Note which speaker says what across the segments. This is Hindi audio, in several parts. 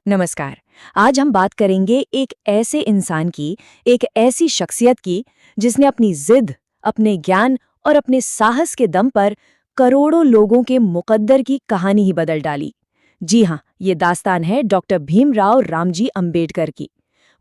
Speaker 1: नमस्कार। आज हम बात करेंगे एक ऐसे इंसान की, एक ऐसी शख्सियत की जिसने अपनी जिद, अपने ज्ञान और अपने साहस के दम पर करोड़ों लोगों के मुकद्दर की कहानी ही बदल डाली। जी हाँ, ये दास्तान है डॉक्टर भीमराव रामजी अंबेडकर की।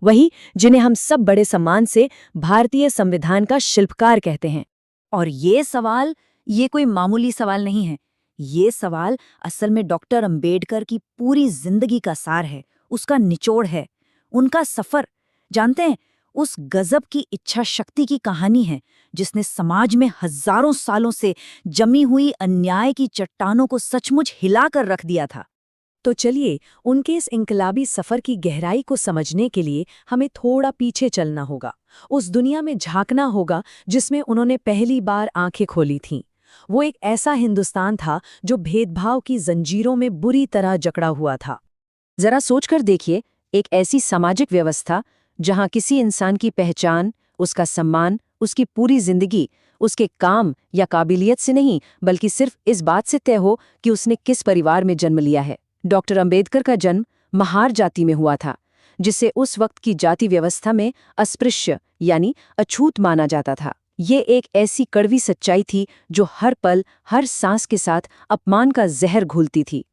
Speaker 1: वही जिन्हें हम सब बड़े सम्मान से भारतीय संविधान का शिल्पकार कहते हैं।
Speaker 2: और ये कोई मामूली सवाल नहीं है। ये सवाल असल में डॉक्टर अंबेडकर की पूरी जिंदगी का सार है, उसका निचोड़ है। उनका सफर, जानते हैं, उस गजब की इच्छा शक्ति की कहानी है जिसने समाज में हजारों सालों से जमी हुई अन्याय की चट्टानों को सचमुच हिलाकर रख दिया था।
Speaker 1: तो चलिए, उनके इस इनकलाबी सफर की गहराई को समझने के लिए हमें थोड़ा पीछे चलना होगा। उस दुनिया में झांकना होगा जिसमें उन्होंने पहली बार आंखें खोली थीं। वो एक ऐसा हिंदुस्तान था जो भेदभाव की जंजीरों में बुरी तरह जकड़ा हुआ था। जरा सोचकर देखिए, एक ऐसी सामाजिक व्यवस्था जहां किसी इंसान की पहचान, उसका सम्मान, उसकी पूरी जिंदगी उसके काम या काबिलियत से नहीं, बल्कि सिर्फ इस बात से तय हो कि उसने किस परिवार में जन्म लिया है। डॉक्टर अंबेडकर का जन्म महार जाति में हुआ था, जिसे उस वक्त की जाति व्यवस्था में अस्पृश्य यानी अछूत माना जाता था। ये एक ऐसी कड़वी सच्चाई थी जो हर पल, हर सांस के साथ अपमान का जहर घुलती थी।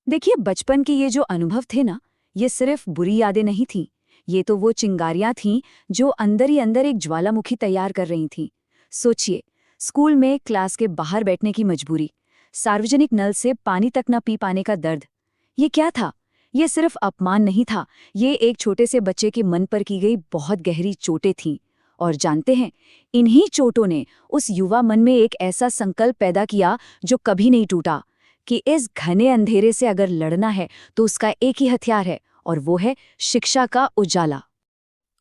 Speaker 2: देखिए, बचपन के ये जो अनुभव थे ना, ये सिर्फ बुरी यादें नहीं थीं। ये तो वो चिंगारियां थीं जो अंदर ही अंदर एक ज्वालामुखी तैयार कर रही थीं। सोचिए, स्कूल में क्लास के बाहर बैठने की मजबूरी, सार्वजनिक नल से पानी तक न पी पाने का दर्द। ये क्या था? ये सिर्फ अपमान नहीं था, ये एक छोटे से बच्चे के मन पर की गई बहुत गहरी चोटें थीं। और जानते हैं, इन्हीं चोटों ने उस युवा मन में एक ऐसा संकल्प पैदा किया जो कभी नहीं टूटा, कि इस घने अंधेरे से अगर लड़ना है तो उसका एक ही हथियार है, और वो है शिक्षा का उजाला।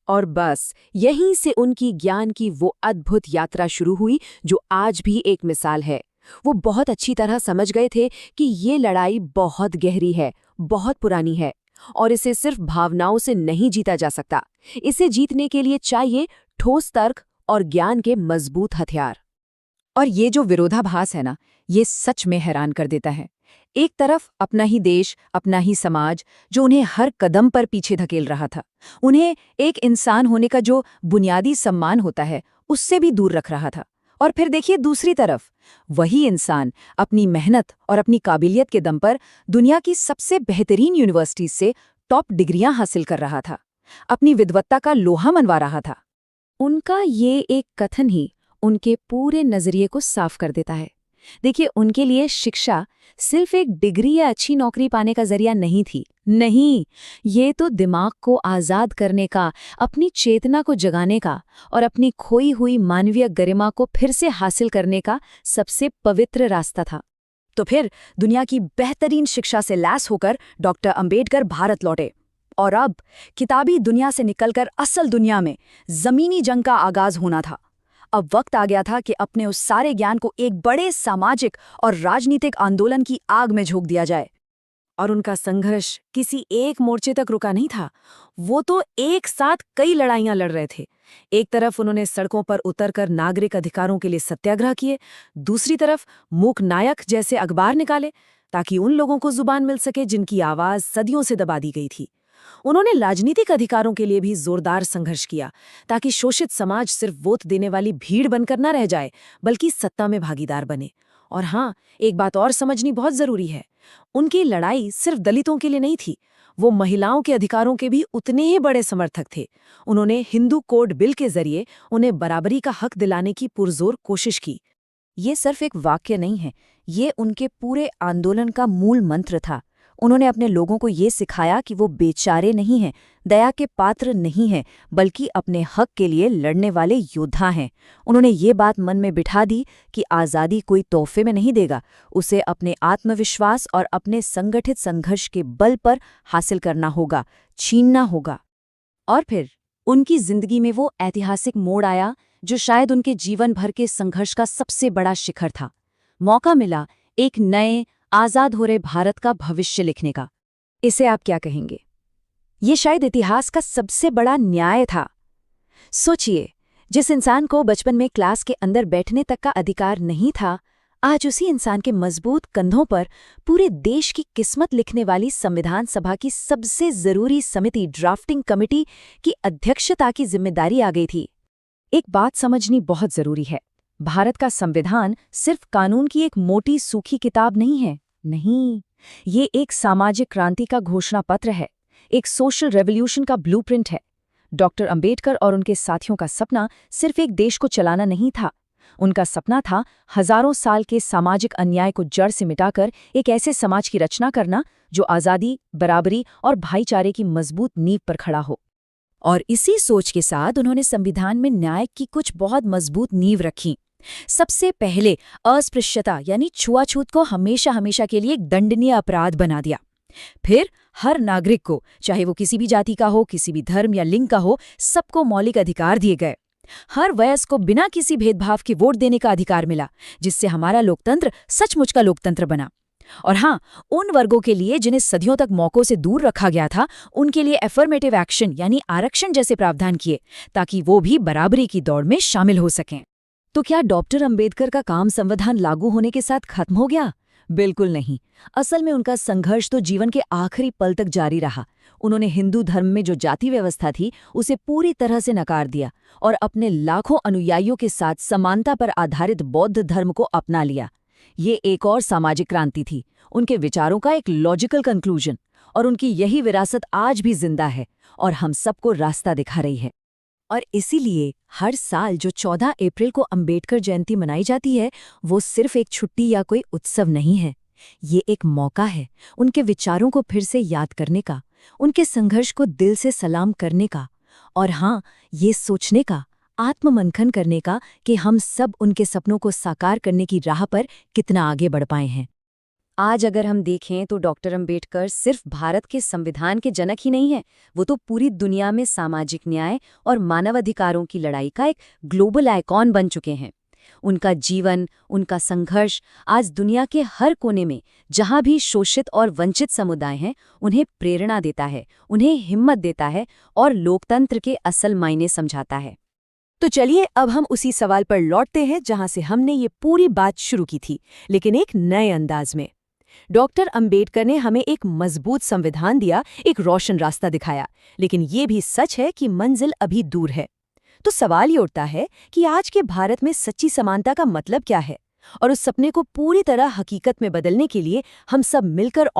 Speaker 1: और बस यहीं से उनकी ज्ञान की वो अद्भुत यात्रा शुरू हुई जो आज भी एक मिसाल है। वो बहुत अच्छी तरह समझ गए थे कि ये लड़ाई बहुत गहरी है, बहुत पुरानी है, और इसे सिर्फ भावनाओं से नहीं जीता जा सकता। इसे जीतने के लिए चाहिए ठोस तर्क और ज्ञान के मजबूत हथियार। और ये जो विरोधाभास है ना, ये सच में हैरान कर देता है। एक तरफ अपना ही देश, अपना ही समाज, जो उन्हें हर कदम पर पीछे धकेल रहा था, उन्हें एक इंसान होने का जो बुनियादी सम्मान होता है उससे भी दूर रख रहा था। और फिर देखिए दूसरी तरफ, वही इंसान अपनी मेहनत और अपनी काबिलियत के दम पर दुनिया की सबसे बेहतरीन यूनिवर्सिटी से टॉप डिग्रियां हासिल कर रहा था, अपनी विद्वत्ता का लोहा मनवा रहा था। उनका ये एक कथन ही उनके पूरे नजरिए को साफ कर देता है। देखिए, उनके लिए शिक्षा सिर्फ एक डिग्री या अच्छी नौकरी पाने का जरिया नहीं थी। नहीं, ये तो दिमाग को आजाद करने का, अपनी चेतना को जगाने का और अपनी खोई हुई मानवीय गरिमा को फिर से हासिल करने का सबसे पवित्र रास्ता था। तो फिर दुनिया की बेहतरीन शिक्षा से लैस होकर डॉक्टर अंबेडकर भारत लौटे, और अब किताबी दुनिया से निकलकर असल दुनिया में जमीनी जंग का आगाज होना था। अब वक्त आ गया था कि अपने उस सारे ज्ञान को एक बड़े सामाजिक और राजनीतिक आंदोलन की आग में झोंक दिया जाए। और उनका संघर्ष किसी एक मोर्चे तक रुका नहीं था, वो तो एक साथ कई लड़ाइयां लड़ रहे थे। एक तरफ उन्होंने सड़कों पर उतरकर नागरिक अधिकारों के लिए सत्याग्रह किए, दूसरी तरफ मूक नायक जैसे अखबार निकाले ताकि उन लोगों को जुबान मिल सके जिनकी आवाज सदियों से दबा दी गई थी। उन्होंने राजनीतिक अधिकारों के लिए भी जोरदार संघर्ष किया ताकि शोषित समाज सिर्फ वोट देने वाली भीड़ बनकर न रह जाए, बल्कि सत्ता में भागीदार बने। और हाँ, एक बात और समझनी बहुत जरूरी है, उनकी लड़ाई सिर्फ दलितों के लिए नहीं थी, वो महिलाओं के अधिकारों के भी उतने ही बड़े समर्थक थे। उन्होंने हिंदू कोड बिल के जरिए उन्हें बराबरी का हक दिलाने की पुरजोर कोशिश की। ये सिर्फ एक वाक्य नहीं है, ये उनके पूरे आंदोलन का मूल मंत्र था। उन्होंने अपने लोगों को ये सिखाया कि वो बेचारे नहीं हैं, दया के पात्र नहीं हैं, बल्कि अपने हक के लिए लड़ने वाले योद्धा हैं। उन्होंने ये बात मन में बिठा दी कि आज़ादी कोई तोहफे में नहीं देगा, उसे अपने आत्मविश्वास और अपने संगठित संघर्ष के बल पर हासिल करना होगा, छीनना होगा। और फिर उनकी जिंदगी में वो ऐतिहासिक मोड़ आया जो शायद उनके जीवन भर के संघर्ष का सबसे बड़ा शिखर था। मौका मिला एक नए आजाद हो रहे भारत का भविष्य लिखने का। इसे आप क्या कहेंगे? ये शायद इतिहास का सबसे बड़ा न्याय था। सोचिए, जिस इंसान को बचपन में क्लास के अंदर बैठने तक का अधिकार नहीं था, आज उसी इंसान के मजबूत कंधों पर पूरे देश की किस्मत लिखने वाली संविधान सभा की सबसे जरूरी समिति ड्राफ्टिंग कमेटी की अध्यक्षता की जिम्मेदारी आ गई थी।
Speaker 2: एक बात समझनी बहुत जरूरी है, भारत का संविधान सिर्फ कानून की एक मोटी सूखी किताब नहीं है। नहीं, ये एक सामाजिक क्रांति का घोषणा पत्र है, एक सोशल रेवोल्यूशन का ब्लूप्रिंट है। डॉक्टर अंबेडकर और उनके साथियों का सपना सिर्फ एक देश को चलाना नहीं था, उनका सपना था हजारों साल के सामाजिक अन्याय को जड़ से मिटाकर एक ऐसे समाज की रचना करना जो आज़ादी, बराबरी और भाईचारे की मजबूत नींव पर खड़ा हो।
Speaker 1: और इसी सोच के साथ उन्होंने संविधान में न्याय की कुछ बहुत मजबूत नींव रखी। सबसे पहले अस्पृश्यता यानी छुआछूत को हमेशा हमेशा के लिए एक दंडनीय अपराध बना दिया। फिर हर नागरिक को, चाहे वो किसी भी जाति का हो, किसी भी धर्म या लिंग का हो, सबको मौलिक अधिकार दिए गए। हर वयस्क को बिना किसी भेदभाव के वोट देने का अधिकार मिला, जिससे हमारा लोकतंत्र सचमुच का लोकतंत्र बना। और हाँ, उन वर्गों के लिए जिन्हें सदियों तक मौकों से दूर रखा गया था, उनके लिए एफर्मेटिव एक्शन यानी आरक्षण जैसे प्रावधान किए, ताकि वो भी बराबरी की दौड़ में शामिल हो सकें।
Speaker 2: तो क्या डॉक्टर अंबेडकर का काम संविधान लागू होने के साथ खत्म हो गया? बिल्कुल नहीं। असल में उनका संघर्ष तो जीवन के आखिरी पल तक जारी रहा। उन्होंने हिंदू धर्म में जो जाति व्यवस्था थी उसे पूरी तरह से नकार दिया और अपने लाखों अनुयायियों के साथ समानता पर आधारित बौद्ध धर्म को अपना लिया। ये एक और सामाजिक क्रांति थी, उनके विचारों का एक लॉजिकल कंक्लूजन, और उनकी यही विरासत आज भी जिंदा है और हम सबको रास्ता दिखा रही है। और इसीलिए हर साल जो 14 अप्रैल को अंबेडकर जयंती मनाई जाती है, वो सिर्फ एक छुट्टी या कोई उत्सव नहीं है। ये एक मौका है उनके विचारों को फिर से याद करने का, उनके संघर्ष को दिल से सलाम करने का, और हाँ, ये सोचने का, आत्ममंथन करने का कि हम सब उनके सपनों को साकार करने की राह पर कितना आगे बढ़ पाए हैं। आज अगर हम देखें तो डॉक्टर अंबेडकर सिर्फ भारत के संविधान के जनक ही नहीं है, वो तो पूरी दुनिया में सामाजिक न्याय और मानवाधिकारों की लड़ाई का एक ग्लोबल आइकॉन बन चुके हैं। उनका जीवन, उनका संघर्ष आज दुनिया के हर कोने में जहां भी शोषित और वंचित समुदाय हैं, उन्हें प्रेरणा देता है, उन्हें हिम्मत देता है और लोकतंत्र के असल मायने समझाता है।
Speaker 1: तो चलिए अब हम उसी सवाल पर लौटते हैं जहां से हमने ये पूरी बात शुरू की थी, लेकिन एक नए अंदाज में। डॉक्टर अंबेडकर ने हमें एक मजबूत संविधान दिया, एक रोशन रास्ता दिखाया, लेकिन ये भी सच है कि मंजिल अभी दूर है। तो सवाल ये उठता है कि आज के भारत में सच्ची समानता का मतलब क्या है, और उस सपने को पूरी तरह हकीकत में बदलने के लिए हम सब मिलकर